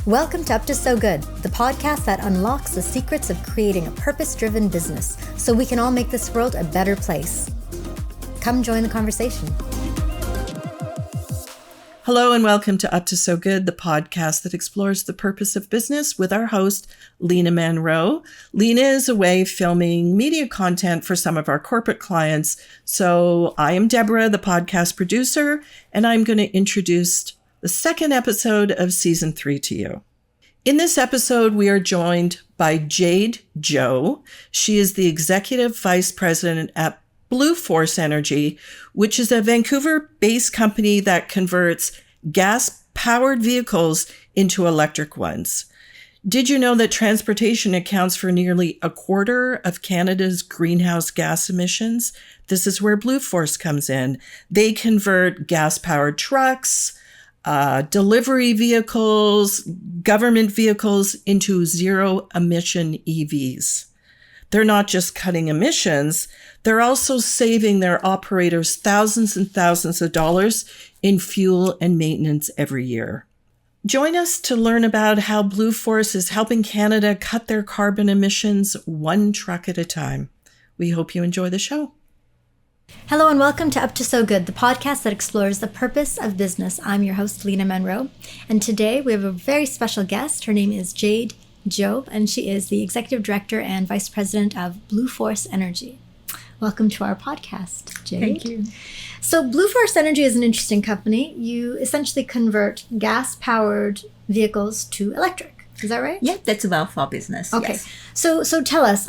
Welcome to Up to So Good, the podcast that unlocks the secrets of creating a purpose-driven business so we can all make this world a better place. Come join the conversation. Hello and welcome to Up to So Good, the podcast that explores the purpose of business with our host, Lena Monroe. Lena is away filming media content for some of our corporate clients. So I am Deborah, the podcast producer, and I'm going to introduce the second episode of season 3 to you. In this episode, we are joined by Jayde Zhou. She is the executive vice president at BlueForce Energy, which is a Vancouver-based company that converts gas-powered vehicles into electric ones. Did you know that transportation accounts for nearly a quarter of Canada's greenhouse gas emissions? This is where BlueForce comes in. They convert gas-powered trucks, delivery vehicles, government vehicles into zero-emission EVs. They're not just cutting emissions, they're also saving their operators thousands and thousands of dollars in fuel and maintenance every year. Join us to learn about how BlueForce is helping Canada cut their carbon emissions one truck at a time. We hope you enjoy the show. Hello and welcome to Up to So Good, the podcast that explores the purpose of business. I'm your host, Lena Monroe, and today we have a very special guest. Her name is Jayde Zhou, and she is the executive director and vice president of BlueForce Energy. Welcome to our podcast, Jayde. Thank you. So BlueForce Energy is an interesting company. You essentially convert gas-powered vehicles to electric. Is that right? Yeah, that's about for business. Okay. Yes. So tell us,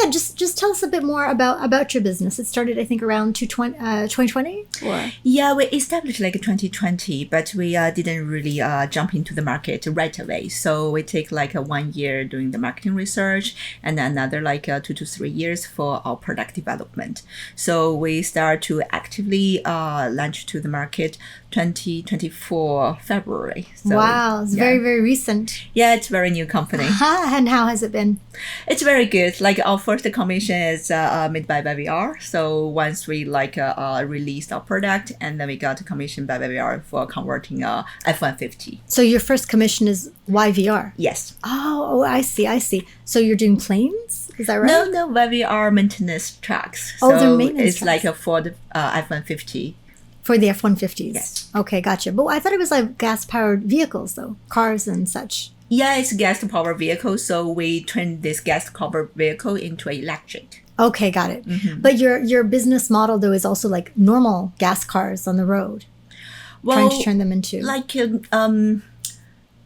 just tell us a bit more about your business. It started, I think, around 2020? Or? Yeah, we established like 2020, but we didn't really jump into the market right away. So we take like 1 year doing the marketing research and another like 2 to 3 years for our product development. So we start to actively launch to the market 2024 February. So, wow, it's very, very recent. Yeah, it's a very new company. And how has it been? It's very good. Like our first commission is made by YVR. So once we released our product, and then we got a commission by YVR for converting F-150. So your first commission is YVR? Yes. Oh, I see. So you're doing planes? Is that right? No, YVR maintenance trucks. Oh, they're maintenance it's trucks. like for the F-150. For the F-150s? Yes. Okay, gotcha. But I thought it was like gas-powered vehicles, though. Cars and such. Yeah, it's a gas-powered vehicle. So we turn this gas-powered vehicle into electric. Okay, got it. Mm-hmm. But your business model, though, is also like normal gas cars on the road. Trying to turn them into...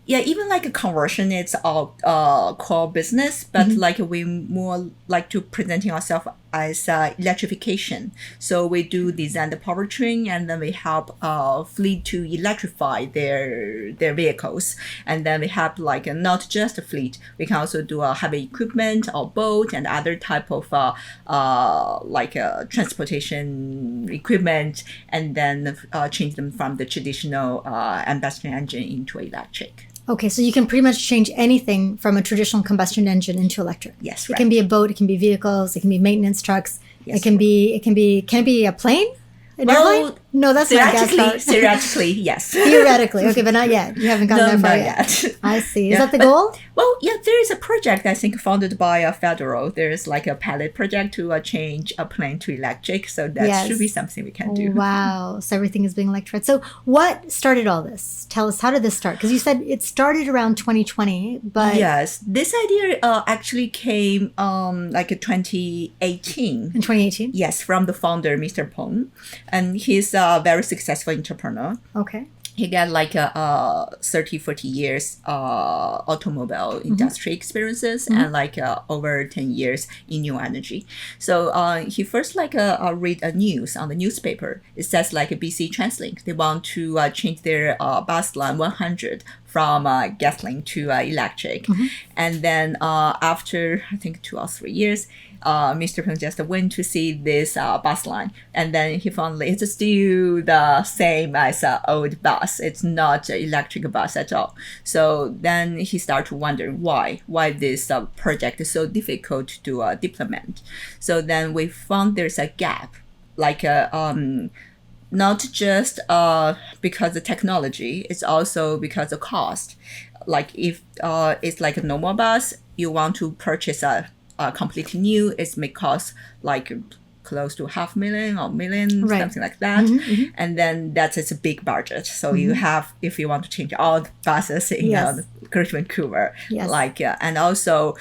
Yeah, even like a conversion, it's our core business, but like we more like to presenting ourselves as electrification. So we do design the powertrain, and then we help fleet to electrify their vehicles, and then we help like not just a fleet. We can also do a heavy equipment or boat and other type of transportation equipment, and then change them from the traditional combustion engine into electric. Okay, so you can pretty much change anything from a traditional combustion engine into electric. Yes, It can be a boat, it can be vehicles, it can be maintenance trucks. Yes, can it be a plane? An airplane? No, that's not a gas car. Theoretically, yes. Theoretically, okay, but not yet. You haven't gotten that far yet. I see. Is that the goal? Well, yeah, there is a project, I think, funded by Federal. There is like a pilot project to change a plane to electric. So that should be something we can do. Wow. So everything is being electrified. So what started all this? Tell us, how did this start? Because you said it started around 2020, but... Yes, this idea actually came like 2018. In 2018? Yes, from the founder, Mr. Peng. And he's a very successful entrepreneur. Okay. He got like 30, 40 years automobile industry experiences and like over 10 years in new energy. So he first read a news on the newspaper. It says like BC TransLink, they want to change their bus line 100 from gasoline to electric. And then after I think 2 or 3 years, Mr. Peng just went to see this bus line, and then he found it's still the same as an old bus. It's not an electric bus at all. So then he started to wonder why this project is so difficult to deployment. So then we found there's a gap, like not just because of technology, it's also because of cost. Like if it's like a normal bus, you want to purchase a completely new, it may cost like close to $500,000 or $1 million, Right. something like that. And then that is a big budget. So you have, if you want to change all the buses in Yes. Greater Vancouver, Yes. like, and also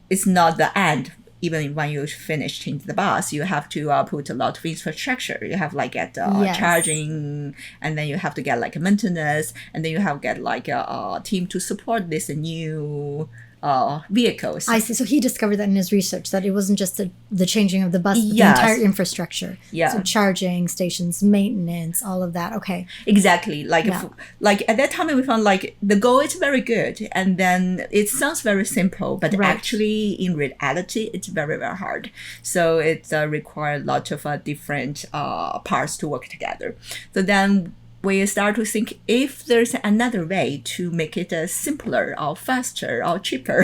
it's not the end. Even when you finish changing the bus, you have to put a lot of infrastructure. You have like get Yes. charging, and then you have to get like a maintenance, and then you have get like a team to support this new vehicles. I see. So he discovered that in his research, that it wasn't just the changing of the bus, but Yes. the entire infrastructure. Yeah. So charging stations, maintenance, all of that. Okay. Exactly. Like Yeah. like at that time we found like the goal is very good, and then it sounds very simple, but Right. actually in reality it's very very hard. So it requires a lot of different parts to work together. So then we start to think if there's another way to make it simpler or faster or cheaper.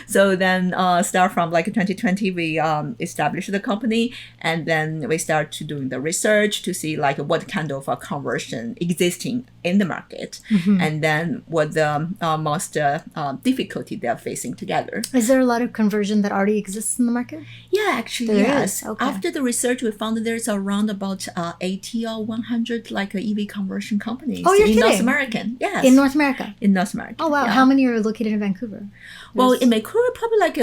So then start from like 2020, we established the company, and then we start to doing the research to see like what kind of conversion existing in the market, and then what the most difficulty they're facing together. Is there a lot of conversion that already exists in the market? Yeah, actually, There yes. is, okay. After the research, we found that there's around about 80 or 100 like EV conversion companies Oh, you're in North kidding? American. Yes. In North America? In North America. Oh, wow. yeah. How many are located in Vancouver? Well, There's in Vancouver, probably like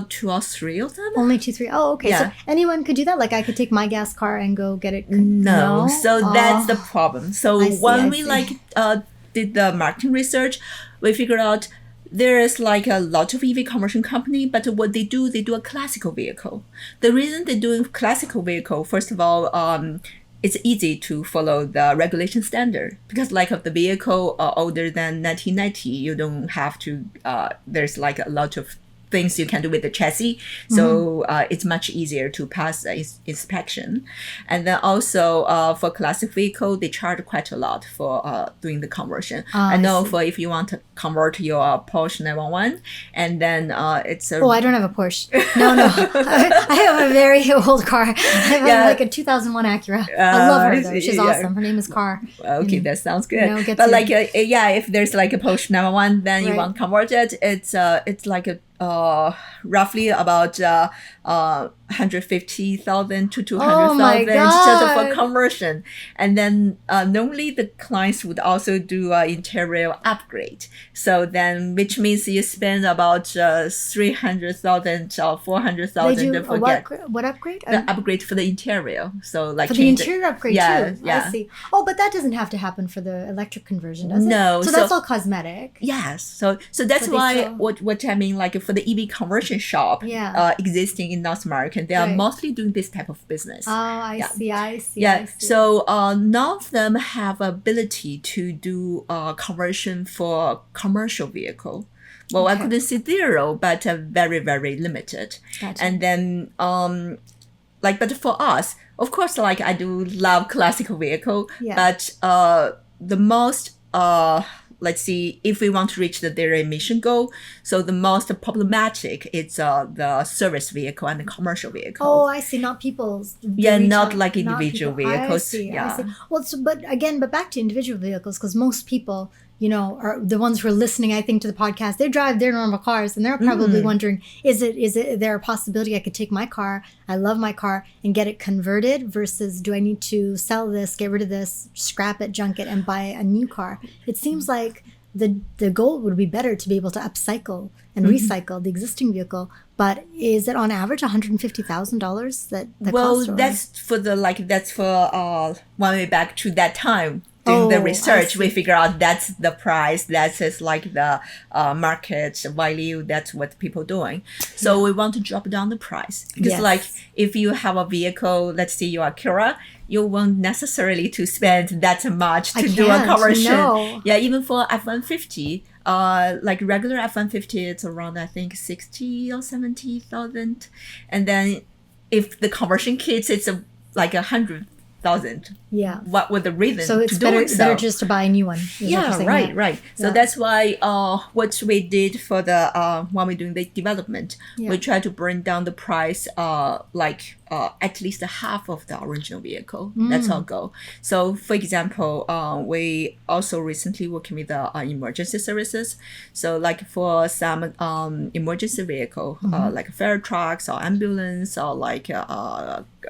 2 or 3 of them. only 2, 3. Oh, okay. So Yeah. anyone could do that? Like I could take my gas car and go get it? No. So that's the Oh. problem. So I see, when I we see. like did the marketing research, we figured out there is like a lot of EV conversion company, but what they do a classical vehicle. The reason they do a classical vehicle, first of all, it's easy to follow the regulation standard because like of the vehicle older than 1990, you don't have to, there's like a lot of things you can do with the chassis. So it's much easier to pass the inspection. And then also for classic vehicle, they charge quite a lot for doing the conversion. I know see. for if you want to convert your Porsche 911, and then it's a... Oh, I don't have a Porsche. No. I have a very old car. I have Yeah. like a 2001 Acura. I love her though. She's yeah. awesome. Her name is Car. Okay, that sounds good. get But to- like, yeah, if there's like a Porsche 911, then you Right. want to convert it. It's like a roughly about 150,000 to 200,000 just God. for conversion. And then normally the clients would also do interior upgrade. So then, which means you spend about 300,000 or They 400,000 do to a get what upgrade? the upgrade for the interior. So like For the change interior upgrade yeah, too. yeah. I see. Oh, but that doesn't have to happen for the electric conversion, does it? No, So that's so- all cosmetic. Yes, so that's they why still- what I mean, like for the EV conversion shop Yeah. existing in North America, they are Right. mostly doing this type of business. Oh, I Yeah. see. I see. Yeah, I see. so none of them have ability to do conversion for commercial vehicle. Well, I Okay. couldn't say zero, but very very limited. Gotcha. And then like, but for us, of course, like I do love classical vehicle, Yeah. but the most let's see, if we want to reach the zero emission goal, so the most problematic is the service vehicle and the commercial vehicle. Oh, I see. Not people's. the Yeah, not retail- like individual people. vehicles. I see. Yeah. I see. Well, so, but back to individual vehicles, because most people, are the ones who are listening, I think, to the podcast. They drive their normal cars, and they're probably wondering, is there a possibility I could take my car? I love my car and get it converted versus do I need to sell this, get rid of this, scrap it, junk it, and buy a new car? It seems like the goal would be better to be able to upcycle and recycle the existing vehicle, but is it on average $150,000 that Well, cost? Or? that's for one way back to that time. Doing the Oh, I research, we see. figure out that's the price, that's just like the market value, that's what people doing. So we want to drop down the price. Because Yes. like if you have a vehicle, let's say you're Acura, you won't necessarily to spend that much to do a can't, conversion. no. Yeah, even for F-150, like regular F-150, it's around I think 60 or 70,000, and then if the conversion kits, it's like 100,000. Yeah. What was the reason So it's to do better it so? better just to buy a new one. is what you're Yeah, saying, right, yeah. right. So Yeah. that's why what we did for the when we're doing the development, Yeah. we try to bring down the price like at least half of the original vehicle. That's our goal. So, for example, we also recently working with the emergency services. So, like for some emergency vehicle, like fire trucks or ambulance or like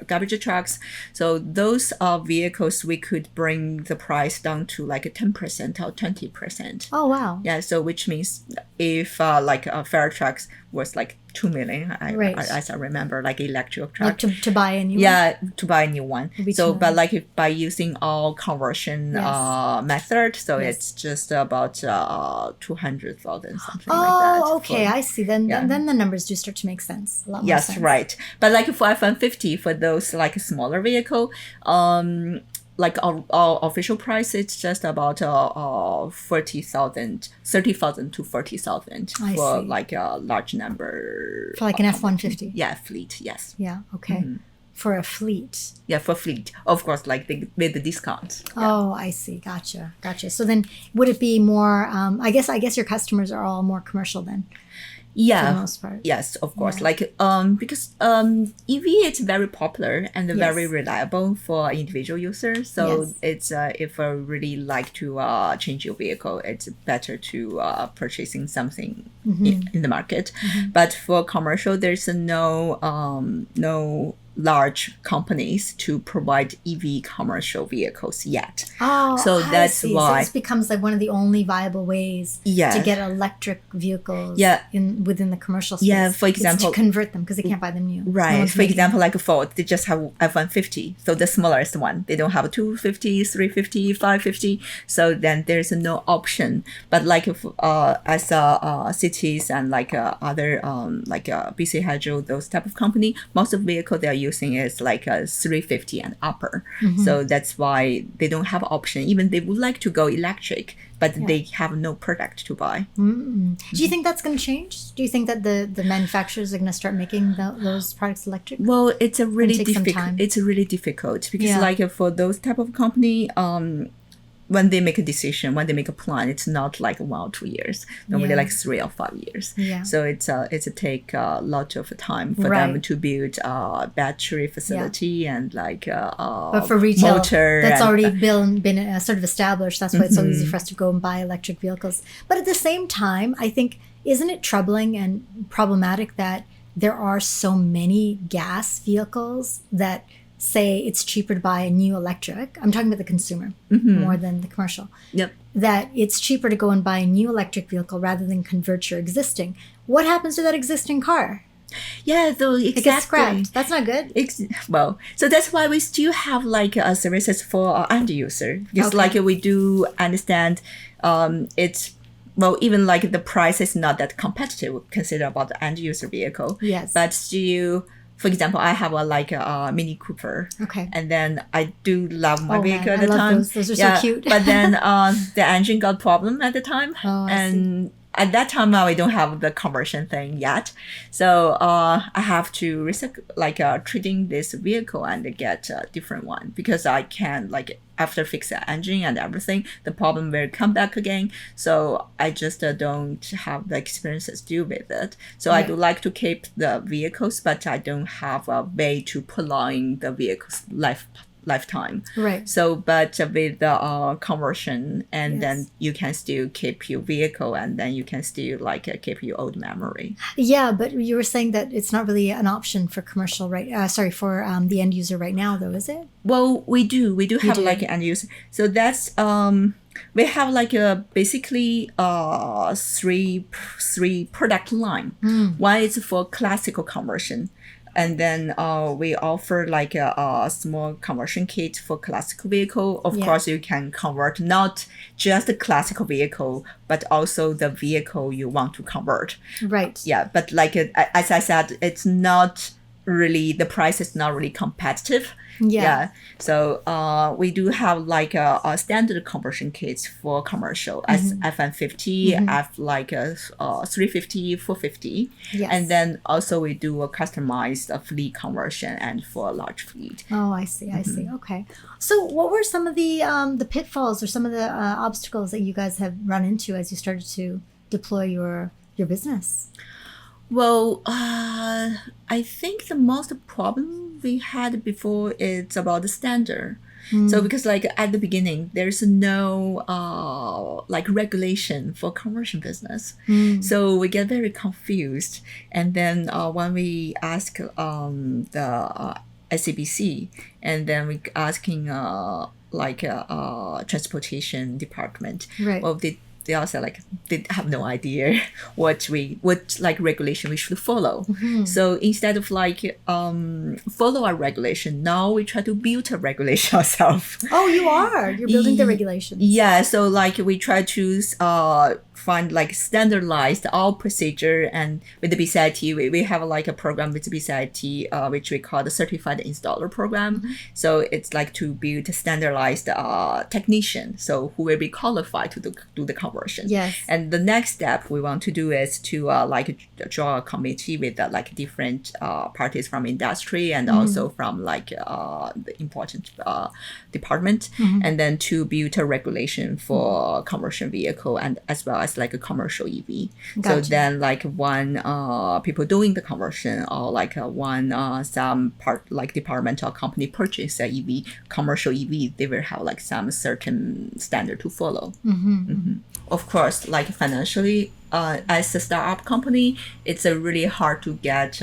garbage trucks. So those vehicles, we could bring the price down to like 10% or 20%. Oh, wow. Yeah, so which means if like fire trucks was like 2 million, as I remember, like electric truck. Like to buy a new one? Yeah, to buy a new one. So, 2 but like if by using all conversion method, so it's just about 200,000, something like that. Oh, okay, I see. Then the numbers do start to make sense. A lot more sense. Right. But like for F-150, for those like smaller vehicle, like our official price, it's just about 30,000 to 40,000 for like a large number. For like an F-150? Yeah, fleet, yes. Yeah, okay. For a fleet? Yeah, for fleet. Of course, like with the discounts. Oh, I see. Gotcha. So then would it be more, I guess your customers are all more commercial then? Yeah, for the most part. Yes, of course. Like because EV is very popular and very reliable for individual users. So it's if I really like to change your vehicle, it's better to purchasing something in the market. But for commercial, there's no large companies to provide EV commercial vehicles yet. Oh, so that's why this becomes like one of the only viable ways to get electric vehicles within the commercial space. Yeah, for example, to convert them because they can't buy them new. Right. For example, like Ford, they just have F-150, so the smallest one. They don't have a 250, 350, 550. So then there's no option. But like if, as cities and like other like BC Hydro, those type of company, most of the vehicle they are using is like a 350 and upper. So that's why they don't have option. Even they would like to go electric, but they have no product to buy. Do you think that's going to change? Do you think that the manufacturers are going to start making those products electric? Well, it's a really difficult. It's really difficult because like for those type of company, when they make a decision, when they make a plan, it's not like 1 or 2 years. Normally like 3 or 5 years. So it's a take a lot of time for them to build a battery facility and like but for retail, motor that's already been sort of established. That's why it's so easy for us to go and buy electric vehicles. But at the same time, I think, isn't it troubling and problematic that there are so many gas vehicles that say it's cheaper to buy a new electric? I'm talking about the consumer more than the commercial. That it's cheaper to go and buy a new electric vehicle rather than convert your existing. What happens to that existing car? Yeah, so exactly. It gets scrapped. That's not good. Well, so that's why we still have like services for our end user. Because like we do understand it's, well, even like the price is not that competitive consider about the end user vehicle. But still, for example, I have a Mini Cooper. And then I do love my vehicle at the time. Those are so cute. But then the engine got problem at the time. And at that time, I don't have the conversion thing yet. So I have to risk trading this vehicle and get a different one because I can after fix the engine and everything, the problem will come back again. So I just don't have the experiences to deal with it. So I do like to keep the vehicles, but I don't have a way to prolong the vehicle's lifetime. So, but with the conversion, and then you can still keep your vehicle, and then you can still keep your old memory. Yeah, but you were saying that it's not really an option for commercial, right? For the end user right now, though, is it? Well, we do have end user. So that's we have basically three product line. One is for classical conversion. And then we offer a small conversion kit for classical vehicle. Of course, you can convert not just the classical vehicle, but also the vehicle you want to convert. Yeah, but as I said, it's not really, the price is not really competitive. So we do have a standard conversion kits for commercial as F-150, F 350, 450. And then also we do a customized fleet conversion and for a large fleet. Oh, I see. Okay. So what were some of the pitfalls or some of the obstacles that you guys have run into as you started to deploy your business? Well, I think the most problem we had before is about the standard. So because like at the beginning, there's no like regulation for commercial business. So we get very confused. And then when we ask the SCBC, and then we asking transportation department, Right. well, they also like they have no idea what like regulation we should follow. So instead of like follow our regulation, now we try to build a regulation ourselves. Oh, you're building the regulations. Yeah, so like we try to find like standardized all procedure, and with the BCIT we have like a program with the BCIT which we call the Certified Installer Program. So it's like to build a standardized technician, so who will be qualified to do the conversion. Yes. And the next step we want to do is to like draw a committee with like different parties from industry and also from like the important department, and then to build a regulation for commercial vehicle and as well as like a commercial EV. So Gotcha. then like one people doing the conversion or like one some part like department or company purchase a EV, commercial EV, they will have like some certain standard to follow. Of course, like financially, as a startup company, it's really hard to get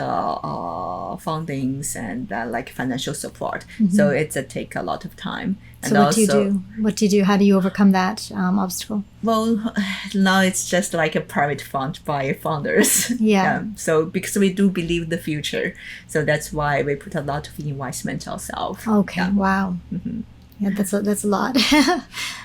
fundings and like financial support. So it's take a lot of time. And So what do you do? What do you do? How do you overcome that obstacle? Well, now it's just like a private fund by founders. Yeah. So because we do believe the future, so that's why we put a lot of investment ourselves. Okay. Yeah. Wow. Yeah, that's a lot.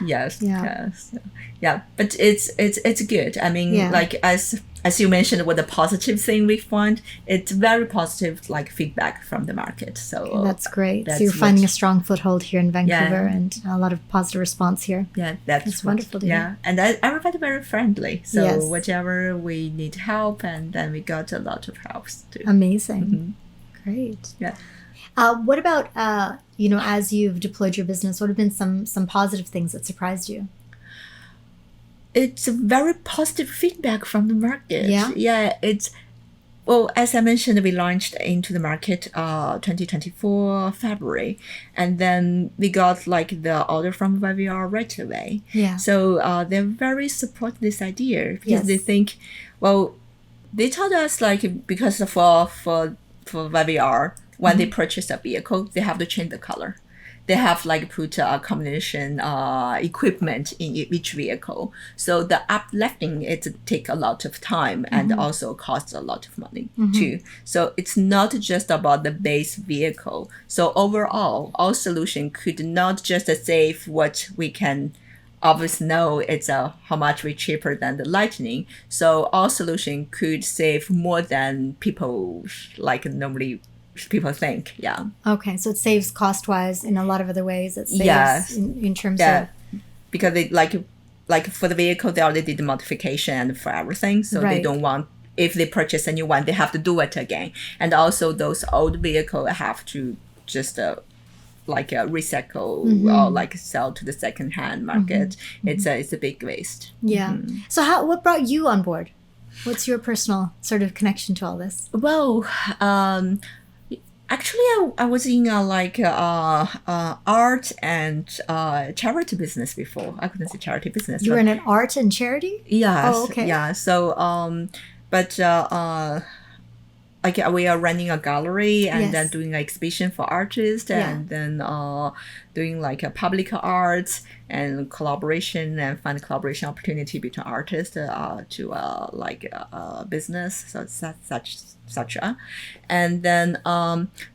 Yes. Yeah. Yes. Yeah, but it's good. I mean, Yeah. like as you mentioned, what the positive thing we find, it's very positive like feedback from the market. So That's great. that's So you're finding what- a strong foothold here in Vancouver Yeah. and a lot of positive response here. Yeah, That's wonderful to hear. Yeah, and everybody very friendly. So Yes. whatever we need help, and then we got a lot of helps too. Amazing. Great. Yeah. What about as you've deployed your business, what have been some positive things that surprised you? It's a very positive feedback from the market. Yeah? Yeah, it's well, as I mentioned, we launched into the market 2024 February, and then we got like the order from YVR right away. Yeah. So they're very support this idea because Yes. they think, well, they told us like because for YVR when they purchase a vehicle, they have to change the color. They have like put a combination equipment in each vehicle. So the uplifting it take a lot of time and also costs a lot of money too. So it's not just about the base vehicle. So overall, our solution could not just save what we can obviously know it's how much we cheaper than the Lightning. So our solution could save more than people like normally people think. Yeah. Okay, so it saves cost-wise in a lot of other ways. It saves Yes. in terms Yeah. of... Because they like for the vehicle they already did the modification and for everything. So they Right. don't want if they purchase a new one they have to do it again. And also those old vehicles have to just recycle or like sell to the second-hand market. It's a big waste. Yeah. So what brought you on board? What's your personal sort of connection to all this? Well, actually, I was in art and charity business before. I couldn't say charity business. You but- were in an art and charity? Yes. Oh, okay. Yeah. So, but like we are running a gallery and Yes. then doing an exhibition for artists Yeah. and then doing like a public arts and collaboration and find collaboration opportunity between artists to business. So it's such a, and then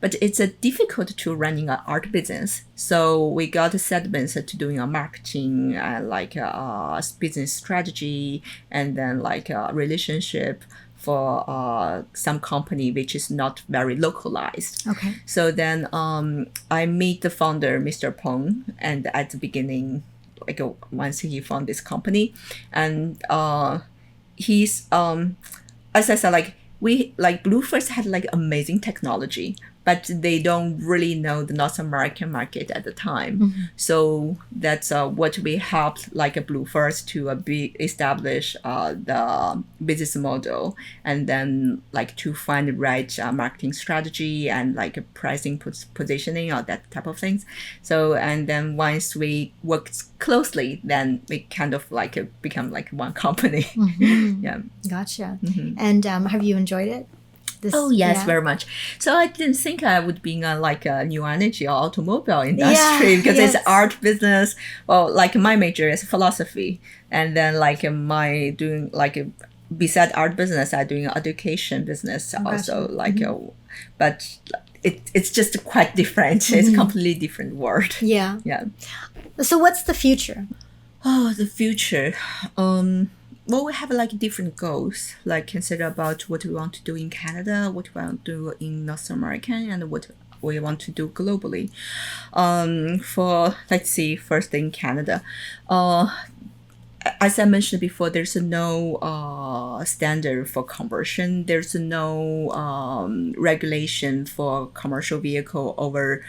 but it's difficult to running an art business. So we got segments to doing a marketing business strategy and then relationship for some company which is not very localized. Okay. So then I meet the founder, Mr. Peng, and at the beginning, once he found this company, and he's as I said, we BlueForce had amazing technology, but they don't really know the North American market at the time. So that's what we helped like a BlueForce to establish the business model, and then like to find the right marketing strategy and like a pricing positioning or that type of things. So and then once we worked closely, then we kind of like become like one company. Yeah. Gotcha. And have you enjoyed it? Very much. So I didn't think I would be in like a new energy or automobile industry because it's art business. Well, like my major is philosophy, and then like my doing like beside art business, I doing education business also. Like, but it's just quite different. It's a completely different world. Yeah. Yeah. So what's the future? Oh, the future. Well, we have like different goals, like consider about what we want to do in Canada, what we want to do in North America, and what we want to do globally. For let's see, first in Canada, as I mentioned before, there's no standard for conversion. There's no regulation for commercial vehicle over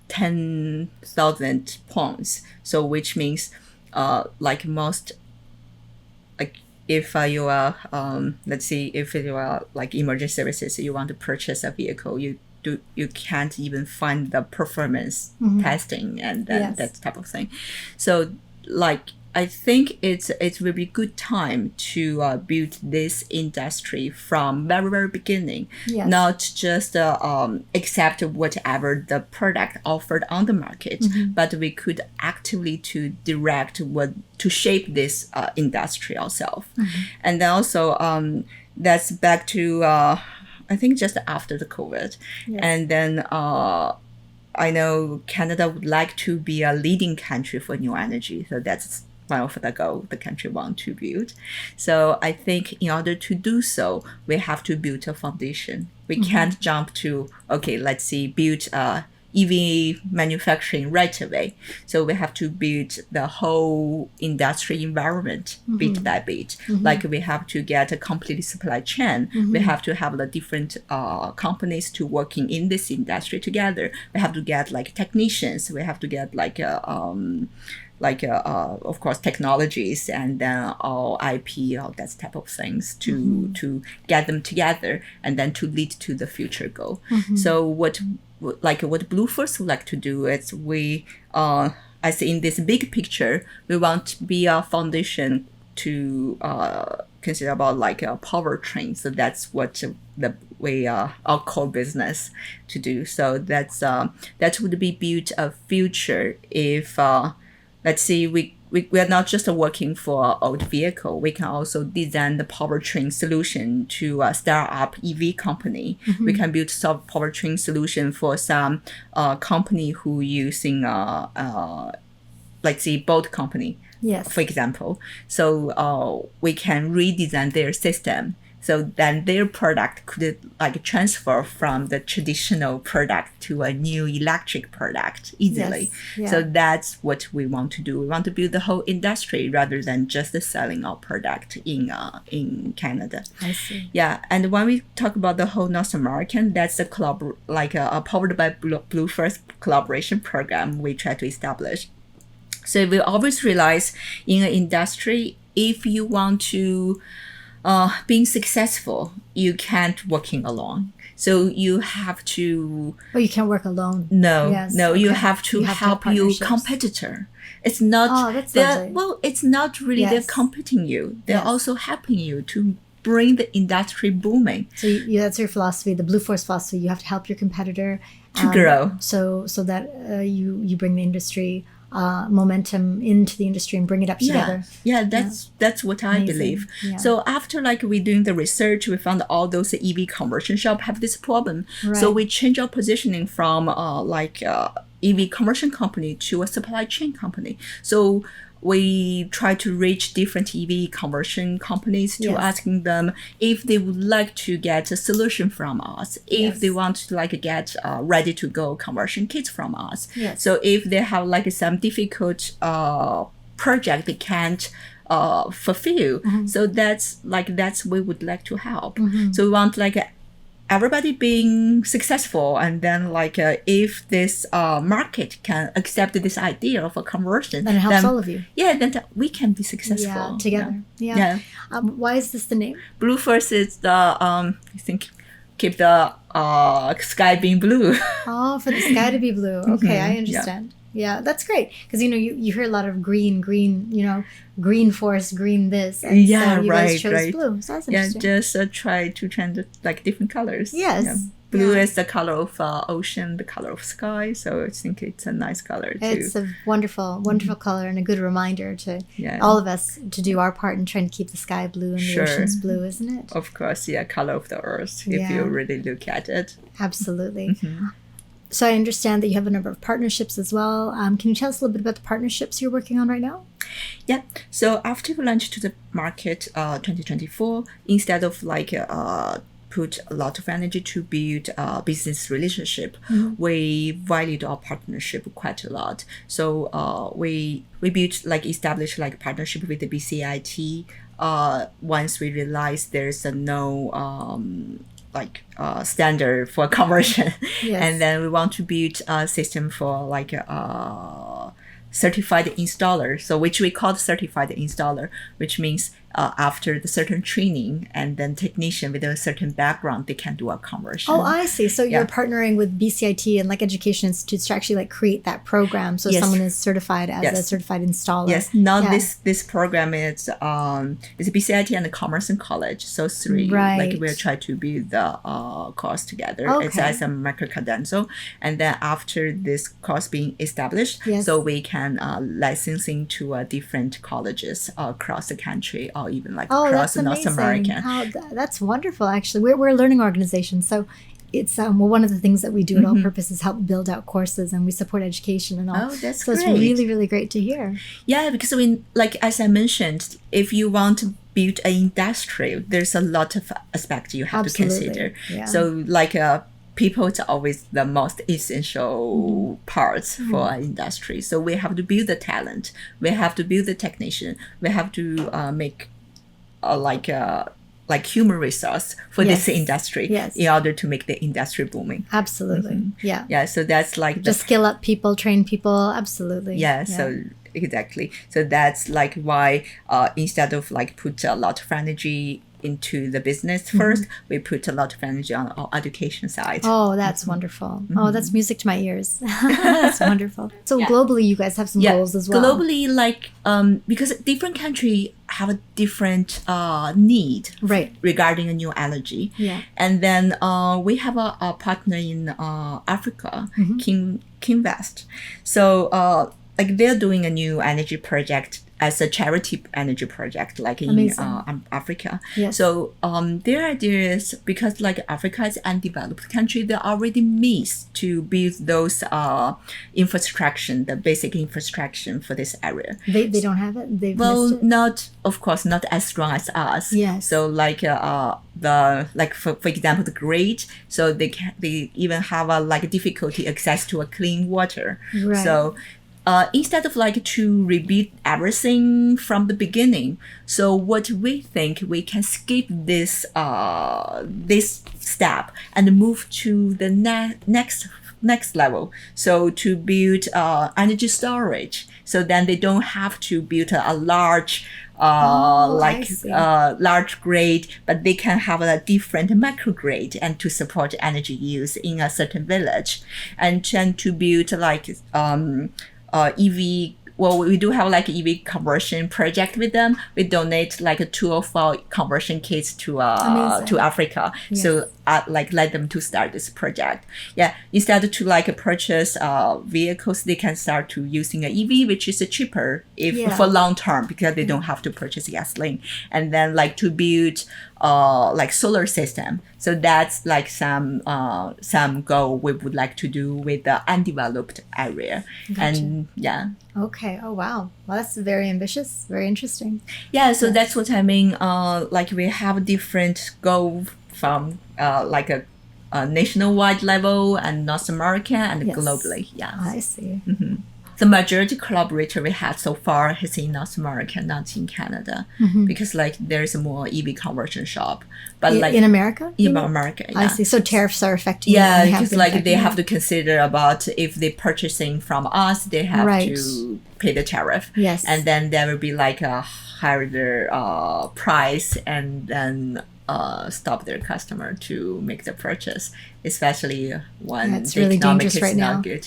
10,000 pounds. So which means like most, like if you are let's see, if you are like emergency services, you want to purchase a vehicle, you can't even find the performance testing and that type of thing. So like I think it will be a good time to build this industry from very, very beginning, not just accept whatever the product offered on the market, but we could actively to direct to shape this industry ourselves. And then also that's back to I think just after the COVID, and then I know Canada would like to be a leading country for new energy, so that's one of the goal the country want to build. So I think in order to do so, we have to build a foundation. We can't jump to, okay, let's see, build EV manufacturing right away. So we have to build the whole industry environment bit by bit. Like we have to get a complete supply chain. We have to have the different companies to working in this industry together. We have to get like technicians. We have to get like of course technologies, and then all IP, all that type of things to get them together and then to lead to the future goal. So what BlueForce would like to do is we as in this big picture, we want to be a foundation to consider about like a powertrain. So that's what our core business to do. So that would be built a future if let's see, we are not just working for old vehicle. We can also design the powertrain solution to a startup EV company. We can build some powertrain solution for some company who using let's see, boat company, for example. So we can redesign their system. So then their product could like transfer from the traditional product to a new electric product easily. So that's what we want to do. We want to build the whole industry rather than just selling our product in Canada. I see. Yeah, and when we talk about the whole North American, that's a powered by BlueForce collaboration program we try to establish. So we always realize in an industry, if you want to being successful, you can't working alone. So you have to. Oh, you can't work alone. No, you have to help your competitor. It's not. Oh, that's lovely. Well, it's not really they're competing you. They're also helping you to bring the industry booming. So that's your philosophy, the BlueForce philosophy. You have to help your competitor to grow. So that you bring the industry. Momentum into the industry and bring it up together. That's what I believe. So after like we doing the research, we found all those EV conversion shop have this problem. So we change our positioning from EV conversion company to a supply chain company. So we try to reach different EV conversion companies to asking them if they would like to get a solution from us, if they want to like get ready to go conversion kits from us. So if they have like some difficult project they can't fulfill, so that's we would like to help. So we want like everybody being successful, and then like if this market can accept this idea of a conversion, then it helps all of you. Yeah, then we can be successful. Yeah, together. Yeah. Why is this the name? BlueForce is the I think keep the sky being blue. Oh, for the sky to be blue. Okay, I understand. Yeah, that's great. Because, you hear a lot of green, green force, green this. And so you guys chose blue. So that's interesting. Just try to change like different colors. Yes. Yeah. Blue is the color of ocean, the color of sky. So I think it's a nice color too. It's a wonderful, wonderful color and a good reminder to all of us to do our part in trying to keep the sky blue and the oceans blue, isn't it? Of course, color of the earth, if you really look at it. Absolutely. So I understand that you have a number of partnerships as well. Can you tell us a little bit about the partnerships you're working on right now? Yeah. So after we launched to the market 2024, instead of like put a lot of energy to build a business relationship, we valued our partnership quite a lot. So we built established partnership with the BCIT. Once we realized there's no standard for conversion, and then we want to build a system for certified installer, so which we call certified installer, which means after the certain training and then technician with a certain background, they can do a conversion. Oh, I see. So you're partnering with BCIT and education institutes to actually create that program, so someone is certified as a certified installer. Yes. Now this program is BCIT and the Commerce and College, so three. Right. We'll try to build the course together. Okay. It's as a micro-credential, and then after this course being established, so we can licensing to different colleges across the country, or even across North America. That's wonderful. Actually, we're a learning organization, so it's one of the things that we do at All Purpose is help build out courses, and we support education and all. Oh, that's so great. It's really, really great to hear. Yeah, because as I mentioned, if you want to build an industry, there's a lot of aspects you have to consider. Yeah. So people are always the most essential parts for an industry. So we have to build the talent, we have to build the technician, we have to make human resource for this industry in order to make the industry booming. Absolutely. Yeah. So that's just skill up people, train people. Absolutely. So exactly. So that's why instead of put a lot of energy into the business first, we put a lot of energy on our education side. Oh, that's wonderful. Oh, that's music to my ears. That's wonderful. So globally, you guys have some goals as well. Globally, because different country have a different need regarding a new energy. Yeah. And then we have a partner in Africa, King West. So they're doing a new energy project as a charity energy project, in Africa. Yes. So their idea is, because Africa is an undeveloped country, they already miss to build those infrastructure, the basic infrastructure for this area. They don't have it? They've missed it? Not as strong as us. Yes. So for example, the grid, so they even have a difficulty access to a clean water. Right. So instead of to rebuild everything from the beginning, so what we think, we can skip this step and move to the next level. So to build energy storage, so then they don't have to build a large large grid, but they can have a different microgrid and to support energy use in a certain village, and tend to build EV. Well, we do have EV conversion project with them. We donate 2 of our conversion kits to Africa. Yes. So let them to start this project. Yeah, instead to purchase vehicles, they can start to using an EV, which is cheaper for long term, because they don't have to purchase gasoline. And then to build solar system. So that's some goal we would like to do with the undeveloped area. Gotcha. And Okay. Oh wow. Well, that's very ambitious. Very interesting. Yeah. So that's what I mean. We have different goal from a nationwide level and North America and globally. Yeah. I see. the majority collaborator we had so far is in North America, not in Canada, because like there's more EV conversion shop. But like in America? In America, yeah. I see. So tariffs are affecting. Yeah, because like they have to consider about if they're purchasing from us, they have to pay the tariff. Yes. And then there will be like a higher price, and then stop their customer to make the purchase, especially when it's the really economic dangerous is right not now. good.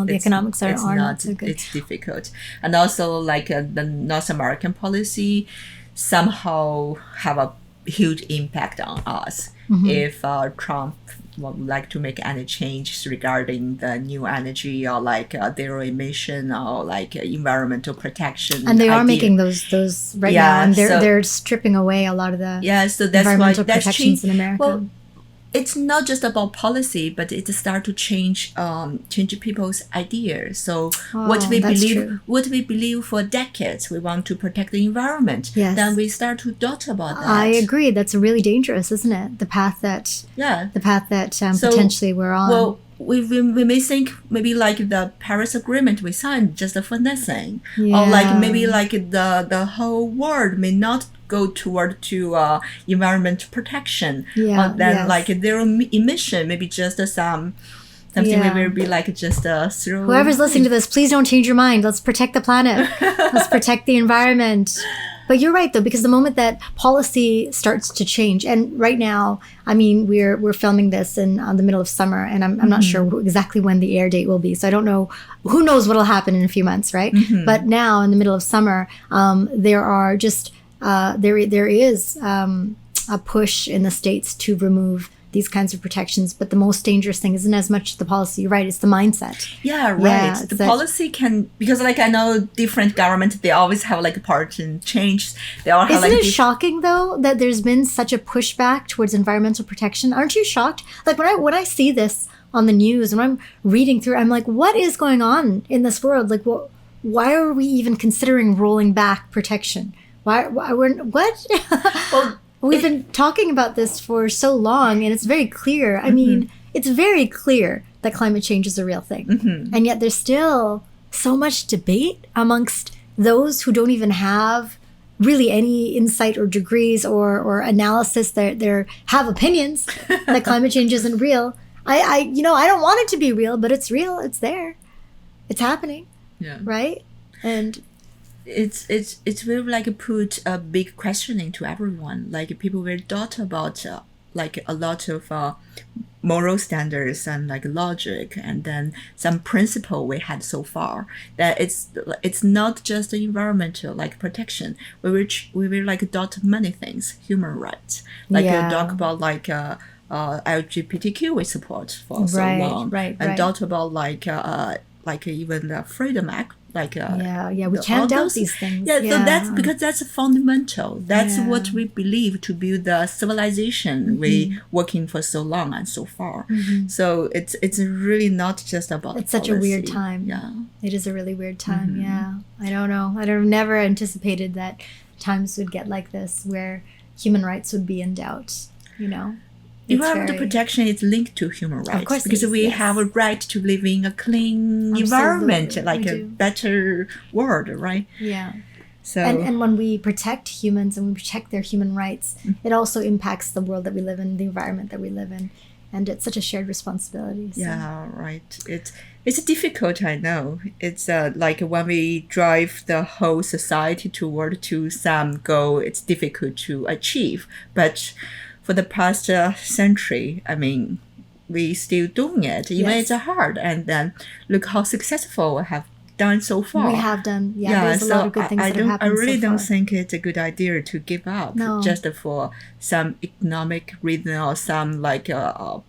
The economics are not so good. It's difficult. And also like the North American policy somehow have a huge impact on us. If Trump would like to make any changes regarding the new energy or like zero emission or like environmental protection, and they are making those right now, and they're stripping away a lot of the so that's environmental why protections in America. Well, it's not just about policy, but it start to change people's ideas. So what we believe for decades, we want to protect the environment. Yes. Then we start to doubt about that. I agree. That's really dangerous, isn't it? The path that potentially we're on. Well, we may think maybe like the Paris Agreement we signed just for nothing, or like maybe like the whole world may not go toward to environment protection. Like zero emission, maybe just something maybe will be like just through. Whoever's listening to this, please don't change your mind. Let's protect the planet. Let's protect the environment. But you're right, though, because the moment that policy starts to change, and right now, I mean, we're filming this in the middle of summer, and I'm not sure exactly when the air date will be, so I don't know. Who knows what'll happen in a few months, right? But now, in the middle of summer, there are just there is a push in the States to remove these kinds of protections, but the most dangerous thing isn't as much the policy. You're right, it's the mindset. Yeah, right. The policy can, because like I know different governments, they always have like a part and change. They all have. Isn't it shocking though that there's been such a pushback towards environmental protection? Aren't you shocked? Like when I see this on the news and I'm reading through, I'm like, what is going on in this world? Like, why are we even considering rolling back protection? Why we're what? Well, we've been talking about this for so long, and it's very clear. I mean, it's very clear that climate change is a real thing. And yet there's still so much debate amongst those who don't even have really any insight or degrees or analysis. They have opinions that climate change isn't real. I don't want it to be real, but it's real. It's there. It's happening. Yeah. Right? And it's really like put a big questioning to everyone. Like people will doubt about like a lot of moral standards and like logic, and then some principle we had so far. That it's not just the environmental like protection. We will like doubt many things, human rights. Like talk about like LGBTQ we support for so long, and doubt about like even the Freedom Act. Like we can't doubt these things. So that's because that's fundamental. That's what we believe to build the civilization we working for so long and so far. So it's really not just about. It's such a weird time. Yeah, it is a really weird time. Yeah, I don't know. I've never anticipated that times would get like this, where human rights would be in doubt. You know. Environmental protection is linked to human rights, of course, because we have a right to live in a clean environment, like a better world, right? Yeah. So and when we protect humans and we protect their human rights, it also impacts the world that we live in, the environment that we live in, and it's such a shared responsibility. So. Yeah, right. It's difficult, I know. It's like when we drive the whole society toward to some goal, it's difficult to achieve, but. For the past century, I mean, we still doing it, even it's hard. And then look how successful we have done so far. We have done, there's a lot of good things that have happened I really so don't far. think it's a good idea to give up just for some economic reason or some like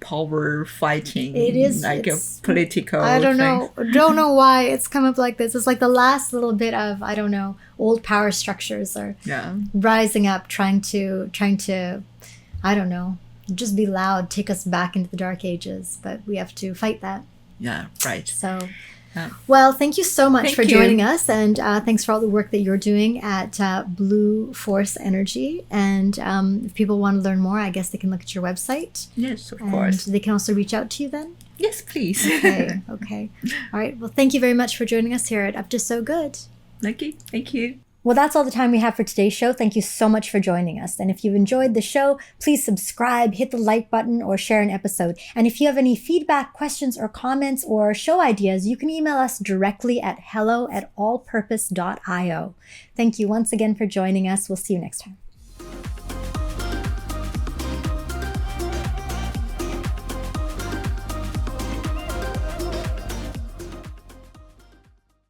power fighting. It is like a political. I don't know why it's come up like this. It's like the last little bit of old power structures are rising up, trying to. I don't know, just be loud, take us back into the dark ages, but we have to fight that. Yeah, right. So, well, thank you so much for joining us, and thanks for all the work that you're doing at BlueForce Energy. And if people want to learn more, I guess they can look at your website. Yes, of course. They can also reach out to you then? Yes, please. Okay. All right. Well, thank you very much for joining us here at Up to So Good. Okay, thank you. Well, that's all the time we have for today's show. Thank you so much for joining us. And if you enjoyed the show, please subscribe, hit the like button, or share an episode. And if you have any feedback, questions, or comments, or show ideas, you can email us directly at hello@allpurpose.io. Thank you once again for joining us. We'll see you next time.